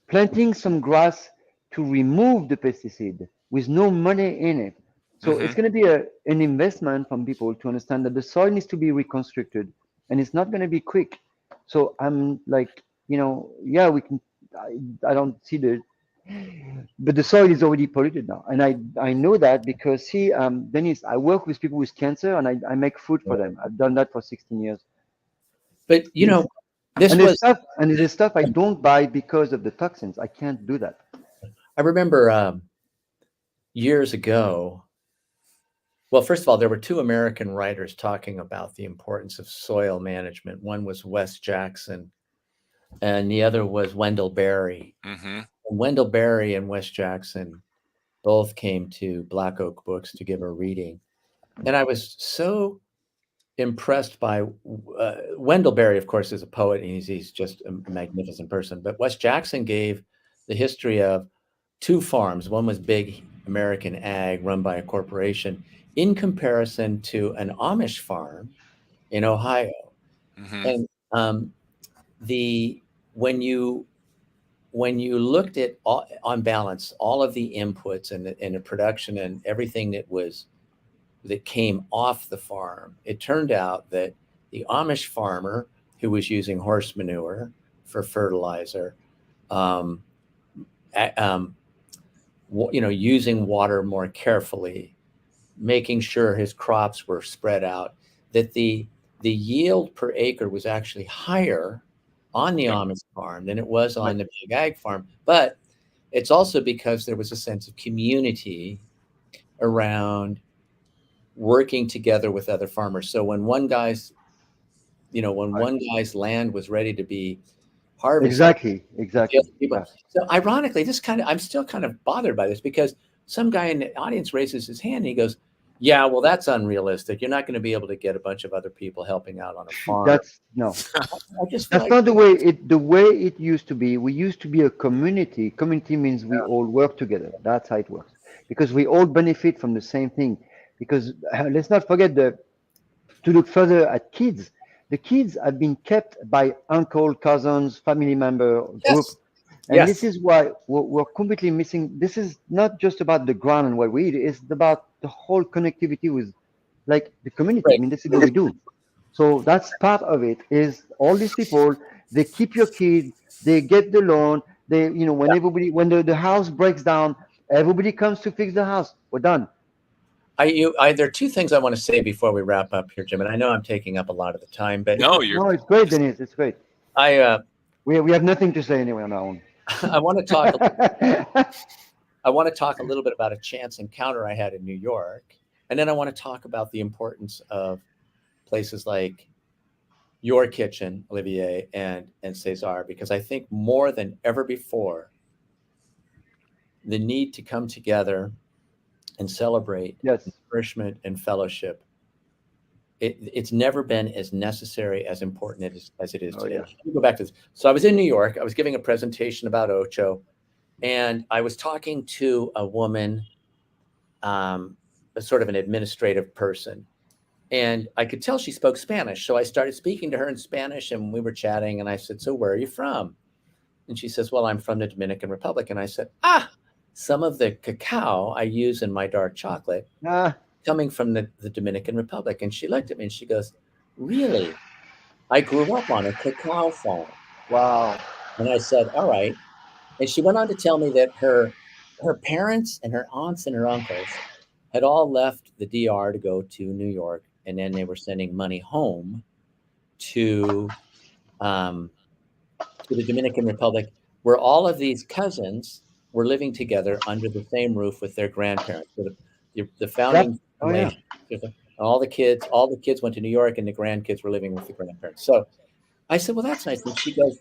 planting some grass to remove the pesticide with no money in it. So Hmm. it's going to be an investment from people to understand that the soil needs to be reconstructed, and it's not going to be quick. So I'm like, yeah, we can. I don't see but the soil is already polluted now, and I know that because see, Dennis, I work with people with cancer, and I make food for them. I've done that for 16 years. But Yes. this And there's was stuff, and there's stuff I don't buy because of the toxins. I can't do that. I remember years ago Well, first of all, there were two American writers talking about the importance of soil management. One was Wes Jackson, and the other was Wendell Berry. Mm-hmm. And Wendell Berry and Wes Jackson both came to Black Oak Books to give a reading. And I was so impressed by Wendell Berry, of course, is a poet, and he's just a magnificent person. But Wes Jackson gave the history of two farms. One was big American ag run by a corporation in comparison to an Amish farm in Ohio. Mm-hmm. And the when you looked at on balance all of the inputs and the production and everything that came off the farm, it turned out that the Amish farmer, who was using horse manure for fertilizer, using water more carefully, making sure his crops were spread out, that the yield per acre was actually higher on the Amish farm than it was on the big ag farm. But it's also because there was a sense of community around working together with other farmers. So when one guy's land was ready to be harvested, exactly. people. Yeah. So ironically, I'm still kind of bothered by this, because some guy in the audience raises his hand and he goes, "Yeah, well, that's unrealistic. You're not going to be able to get a bunch of other people helping out on a farm." That's not the way it used to be. We used to be a community. Community means we all work together. That's how it works, because we all benefit from the same thing. Because let's not forget to look further at kids. The kids have been kept by uncle, cousins, family member group. And this is why we're completely missing. This is not just about the ground and what we eat. It's about the whole connectivity with, like, the community. Right. I mean, this is what we do. So that's part of it. Is all these people, they keep your kid, they get the loan. They, when the house breaks down, everybody comes to fix the house. We're done. There are two things I want to say before we wrap up here, Jim. And I know I'm taking up a lot of the time, but no, it's great, Denis. It's great. We have nothing to say anyway on our own. I want to talk. I want to talk a little bit about a chance encounter I had in New York, and then I want to talk about the importance of places like your kitchen, Olivier, and Cesar, because I think more than ever before, the need to come together and celebrate nourishment and fellowship, it's never been as necessary, as important as it is today. Let me go back to this. So I was in New York. I was giving a presentation about OCHO, and I was talking to a woman, a sort of an administrative person, and I could tell she spoke Spanish. So I started speaking to her in Spanish, and we were chatting, and I said, "So where are you from?" And she says, "Well, I'm from the Dominican Republic." And I said, some of the cacao I use in my dark chocolate coming from the Dominican Republic. And she looked at me and she goes, "Really? I grew up on a cacao farm." Wow. And I said, "All right." And she went on to tell me that her parents and her aunts and her uncles had all left the DR to go to New York. And then they were sending money home to the Dominican Republic, where all of these cousins were living together under the same roof with their grandparents. So the founding all the kids went to New York, and the grandkids were living with the grandparents. So I said, "Well, that's nice." And she goes,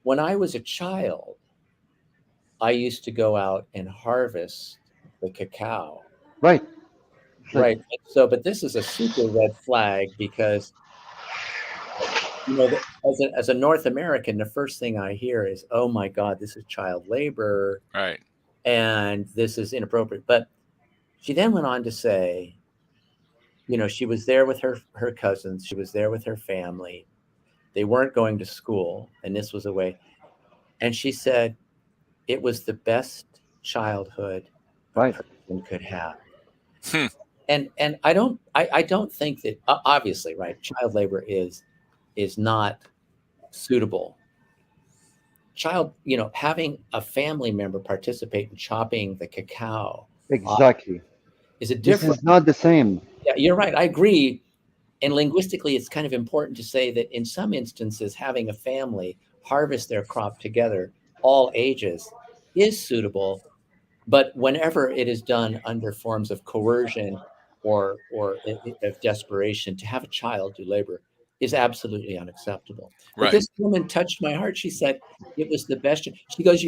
"When I was a child, I used to go out and harvest the cacao." Right. So, but this is a super red flag, because as a North American, the first thing I hear is, "Oh my God, this is child labor." Right. And this is inappropriate. But she then went on to say, she was there with her cousins. She was there with her family. They weren't going to school, and this was a way. And she said it was the best childhood a person could have. And I don't think that, obviously, right, child labor is not suitable. Having a family member participate in chopping the cacao is a different. This is not the same. Yeah, you're right. I agree. And linguistically, it's kind of important to say that in some instances, having a family harvest their crop together, all ages, is suitable. But whenever it is done under forms of coercion of desperation to have a child do labor is absolutely unacceptable. But Right. this woman touched my heart. She said it was the best. She goes,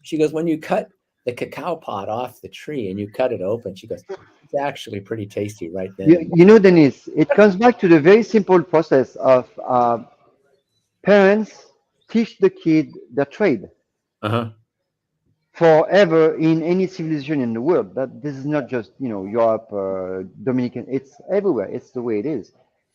she goes, when you cut the cacao pod off the tree and you cut it open, she goes, it's actually pretty tasty right then and You know, Denise, it comes back to the very simple process of parents teach the kid the trade there. Uh-huh. forever in any civilization in the world. That this is not just Europe, Dominican. It's everywhere. It's the way it is.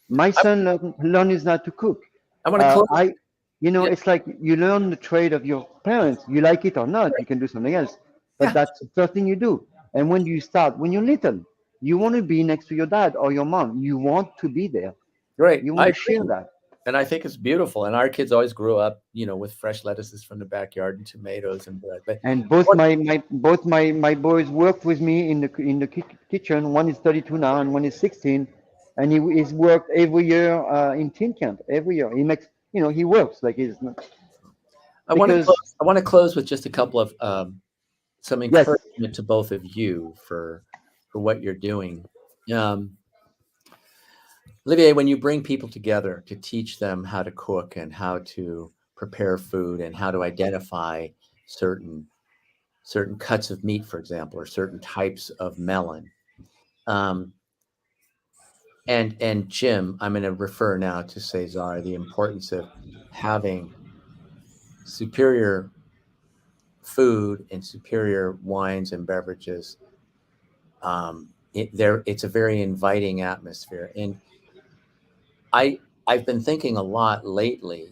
My I, son learns how to cook. I want to close. I, Yeah, it's like you learn the trade of your parents. You like it or not, you can do something else, but yeah, that's the first thing you do. And when you start, when you're little, you want to be next to your dad or your mom. You want to be there. great. You I want to share agree. that. And I think it's beautiful. And our kids always grew up, with fresh lettuces from the backyard and tomatoes and bread. But And both my boys worked with me in the kitchen. One is 32 now, and one is 16, and he's worked every year in teen camp. Every year he makes, he works like he's not, I want to because close. I want to close with just a couple of some yes, encouragement to both of you for what you're doing. Um, Olivier, when you bring people together to teach them how to cook and how to prepare food and how to identify certain cuts of meat, for example, or certain types of melon. Um, and Jim, I'm going to refer now to Cesar, the importance of having superior food and superior wines and beverages. It's a very inviting atmosphere. And I've been thinking a lot lately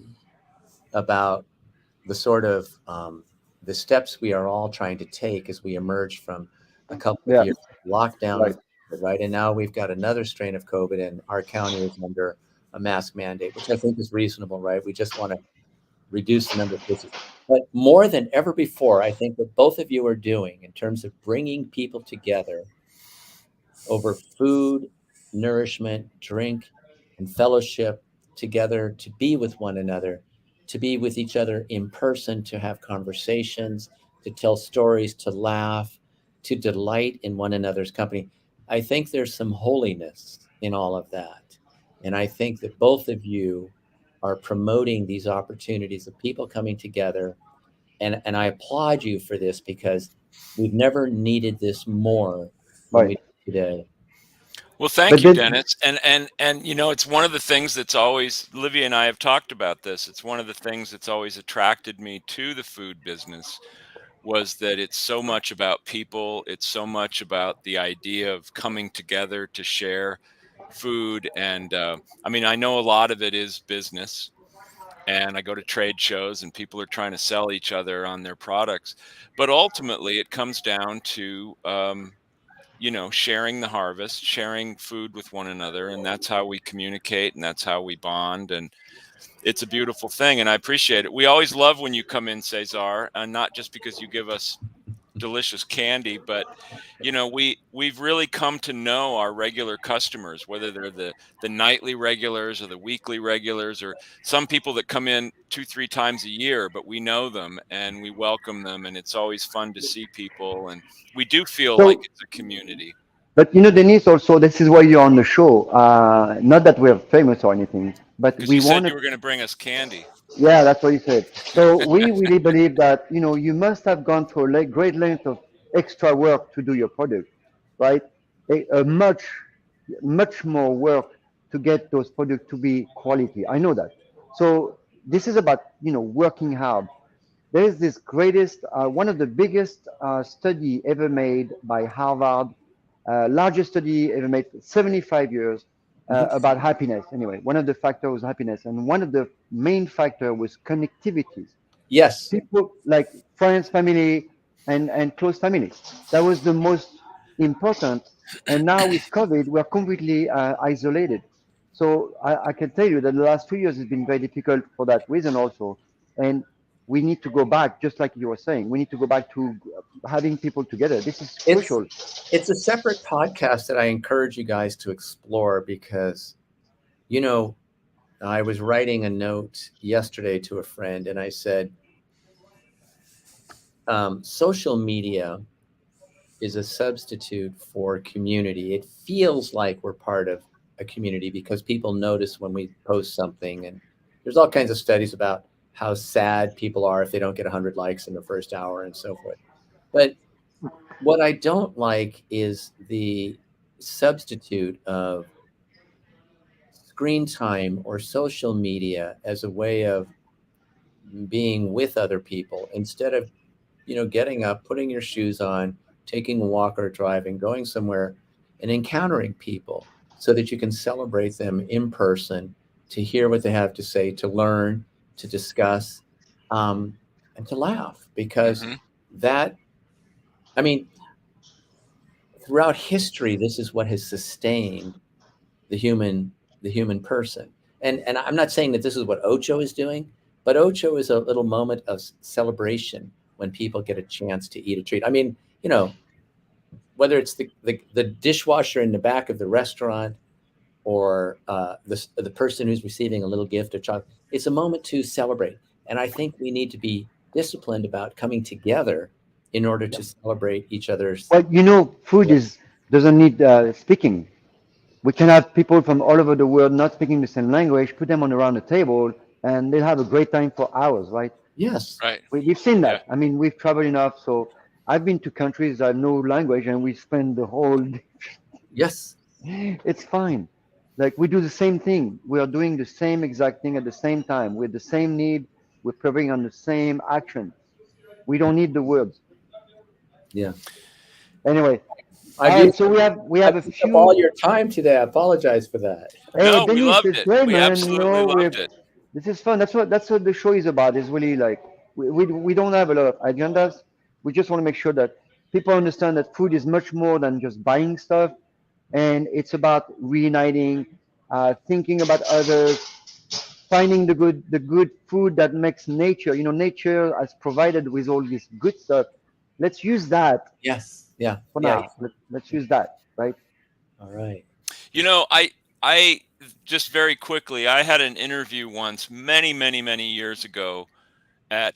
about the sort of the steps we are all trying to take as we emerge from a couple of yeah, years of lockdown right. of COVID, right? And now we've got another strain of COVID, and our county is under a mask mandate, which I think is reasonable, right? We just want to reduce the number of cases. But more than ever before, I think what both of you are doing in terms of bringing people together over food, nourishment, drink, and fellowship together to be with one another, to be with each other in person, to have conversations, to tell stories, to laugh, to delight in one another's company. I think there's some holiness in all of that. And I think that both of you are promoting these opportunities of people coming together. And I applaud you for this because we've never needed this more than we Right. do today. Well, thank But you, then, Dennis. And it's one of the things that's always, Livia and I have talked about this. It's one of the things that's always attracted me to the food business was that it's so much about people. It's so much about the idea of coming together to share food. And I mean, I know a lot of it is business, and I go to trade shows and people are trying to sell each other on their products. But ultimately, it comes down to, sharing the harvest, sharing food with one another. And that's how we communicate and that's how we bond. And it's a beautiful thing. And I appreciate it. We always love when you come in, Cesar, and not just because you give us delicious candy, but we've really come to know our regular customers, whether they're the nightly regulars or the weekly regulars, or some people that come in 2-3 times a year, but we know them and we welcome them, and it's always fun to see people, and we do feel like so, it's a community. but Denise, also, this is why you're on the show. Not that we're famous or anything, but Because we you said want you to. were going to bring us candy. Yeah, that's what he said. So we really believe that you must have gone through a great length of extra work to do your product, right? A much more work to get those products to be quality. I know that. So this is about working hard. There is this greatest, one of the biggest study ever made by Harvard, largest study ever made, 75 years, Mhm. about happiness. Anyway, one of the factors was happiness, and one of the main factor was connectivities. Yes. People like friends, family, and close family. That was the most important. And now with COVID, we're completely isolated. So I can tell you that the last 2 years has been very difficult for that reason also. And we need to go back, just like you were saying, we need to go back to having people together. This is It's crucial. it's a separate podcast that I encourage you guys to explore because, you know, I was writing a note yesterday to a friend and I said, social media is a substitute for community. It feels like we're part of a community because people notice when we post something, and there's all kinds of studies about how sad people are if they don't get 100 likes in the first hour and so forth. But what I don't like is the substitute of screen time or social media as a way of being with other people instead of, getting up, putting your shoes on, taking a walk or driving, going somewhere and encountering people so that you can celebrate them in person, to hear what they have to say, to learn, to discuss, and to laugh. Because Mm-hmm. that, I mean, throughout history, this is what has sustained the human person. And I'm not saying that this is what Ocho is doing, but Ocho is a little moment of celebration when people get a chance to eat a treat. I mean, whether it's the dishwasher in the back of the restaurant or the person who's receiving a little gift or chocolate, it's a moment to celebrate. And I think we need to be disciplined about coming together in order to celebrate each other's. Well, food is doesn't need speaking. We can have people from all over the world not speaking the same language, put them on around the table, and they'll have a great time for hours, right? Yes. Right. We've seen Yeah. that. I mean, we've traveled enough, so I've been to countries that have no language, and we spend the whole day. Yes. It's fine. Like we do the same thing. We are doing the same exact thing at the same time with the same need. We're preparing on the same action. We don't need the words. Yeah. Anyway, I've all right. used, So we have a I've used up all few. your time today. I apologize for that. Hey, No, we Denis, loved it's it. great, We man. absolutely loved it. This is fun. That's what the show is about. Is really like we don't have a lot of agendas. We just want to make sure that people understand that food is much more than just buying stuff, and it's about reuniting, thinking about others, finding the good food that makes nature. Nature has provided with all this good stuff. Let's use that Yes. Yeah. for Yeah. now. Let's use that, right? All right. I just very quickly, I had an interview once, many, many, many years ago at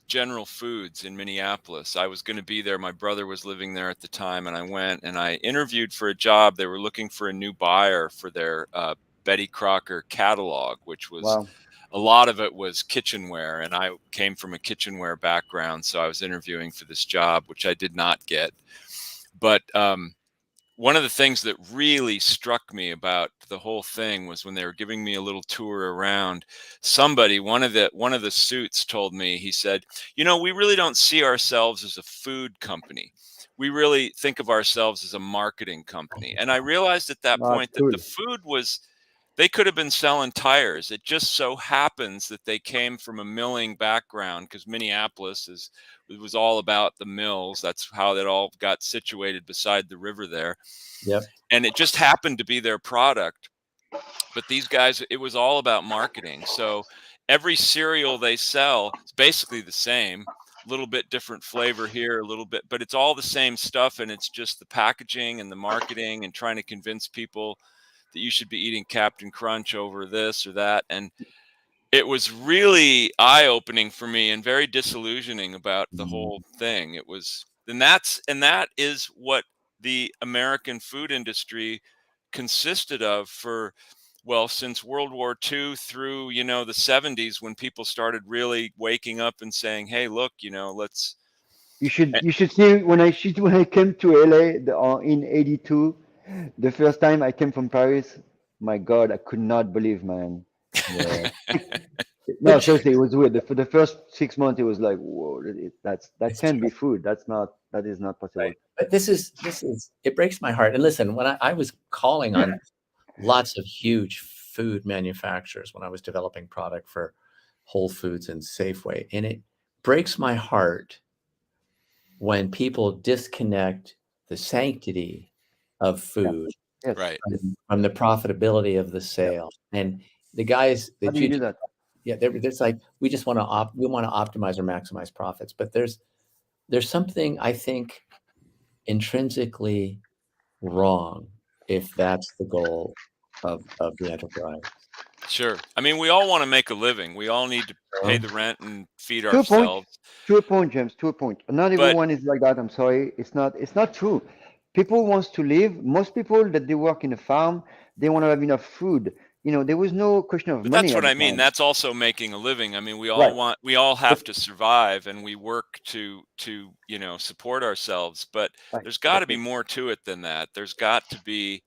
General Foods in Minneapolis. I was going to be there. My brother was living there at the time, and I went and I interviewed for a job. They were looking for a new buyer for their Betty Crocker catalog, which was Wow. a lot of it was kitchenware, and I came from a kitchenware background, so I was interviewing for this job, which I did not get. But one of the things that really struck me about the whole thing was when they were giving me a little tour around, one of the suits told me, he said, we really don't see ourselves as a food company. We really think of ourselves as a marketing company. And I realized at that That's point that cool. the food was, they could have been selling tires. It just so happens that they came from a milling background, because Minneapolis it was all about the mills. That's how it all got situated beside the river there. Yep. And it just happened to be their product. But these guys, it was all about marketing. So every cereal they sell is basically the same, a little bit different flavor here, a little bit, but it's all the same stuff. And it's just the packaging and the marketing and trying to convince people that you should be eating Captain Crunch over this or that. And it was really eye-opening for me and very disillusioning about the whole thing. It was, and that is what the American food industry consisted of for, well, since World War II through, the 70s, when people started really waking up and saying, hey, look, let's. You should see when I came to LA in '82, the first time I came from Paris. My God, I could not believe, man. Yeah. No, But seriously, it was weird. For the first 6 months, it was like, whoa, that it's can't be food. That is not possible. right. But this is it breaks my heart. And listen, when I was calling on lots of huge food manufacturers when I was developing product for Whole Foods and Safeway, and it breaks my heart when people disconnect the sanctity of Yeah. food Yes. Right. Yes. from the profitability of the Yeah. sale. And the guys How that do you do that? yeah, there's like we just want to we want to optimize or maximize profits, but there's something I think intrinsically wrong if that's the goal of the enterprise. Sure. I mean, we all want to make a living. We all need to pay the rent and feed To a point. ourselves. To a point, James. To a point. Not But everyone is like that. I'm sorry. It's not. It's not true. People wants to live. Most people that they work in a farm, they want to have enough food. You know, there was no question of But money that's at what the I mean. time. That's also making a living. I mean, Right. we all have But to survive, and we work to support ourselves. But right, there's got to be exactly. more to it than that. There's got to be,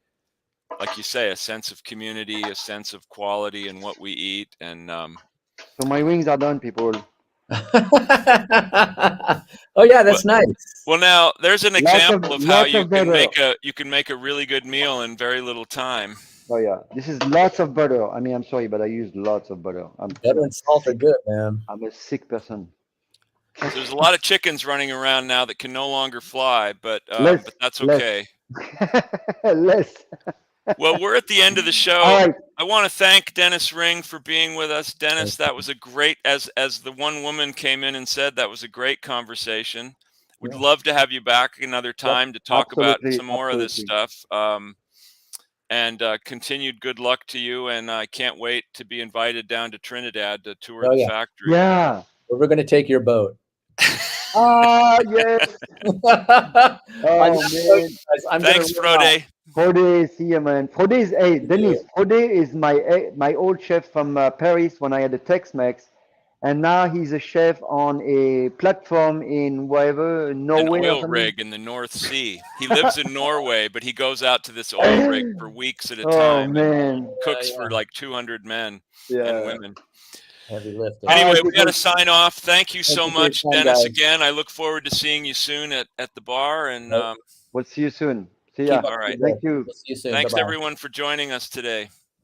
like you say, a sense of community, a sense of quality in what we eat, and So my wings are done, people. Oh yeah, well, that's nice. well, now there's an example of how Lots of butter. you can make a really good meal in very little time. Oh yeah, this is lots of butter. I mean, I'm sorry, but I use lots of butter. I'm Butter a and salt are sick. good, man. I'm a sick person. So there's a lot of chickens running around now that can no longer fly, but Less, that's less, okay. less. Well, we're at the end of the show. All right. I want to thank Denis Ring for being with us. Denis, that was a great, as the one woman came in and said, that was a great conversation. We'd Yeah. love to have you back another time to talk about Absolutely, some more of this absolutely. stuff. And continued good luck to you. And I can't wait to be invited down to Trinidad to tour Oh the yeah. factory. Yeah. Well, we're gonna take your boat. Ah, yes. On Oh that note, man. guys, I'm Thanks, gonna run off. Frode. Frode, see you, man. Frode is, hey, Thank you. Denis, Frode is my old chef from Paris when I had the Tex-Mex, and now he's a chef on a platform in wherever, An Norway or oil something. rig in the North Sea. He lives in Norway, but he goes out to this oil rig for weeks at a Oh time and man. cooks Yeah. for like 200 men and Yeah. women. Heavy lifting. All Anyway, right, we got people. to sign off. Thank you Thank so you for your much, time, Denis. guys. Again, I look forward to seeing you soon at the bar. And Nope. We'll see you soon. See Keep ya. up all the right. good work. Thank you. We'll see you soon. Thanks Bye-bye. everyone for joining us today.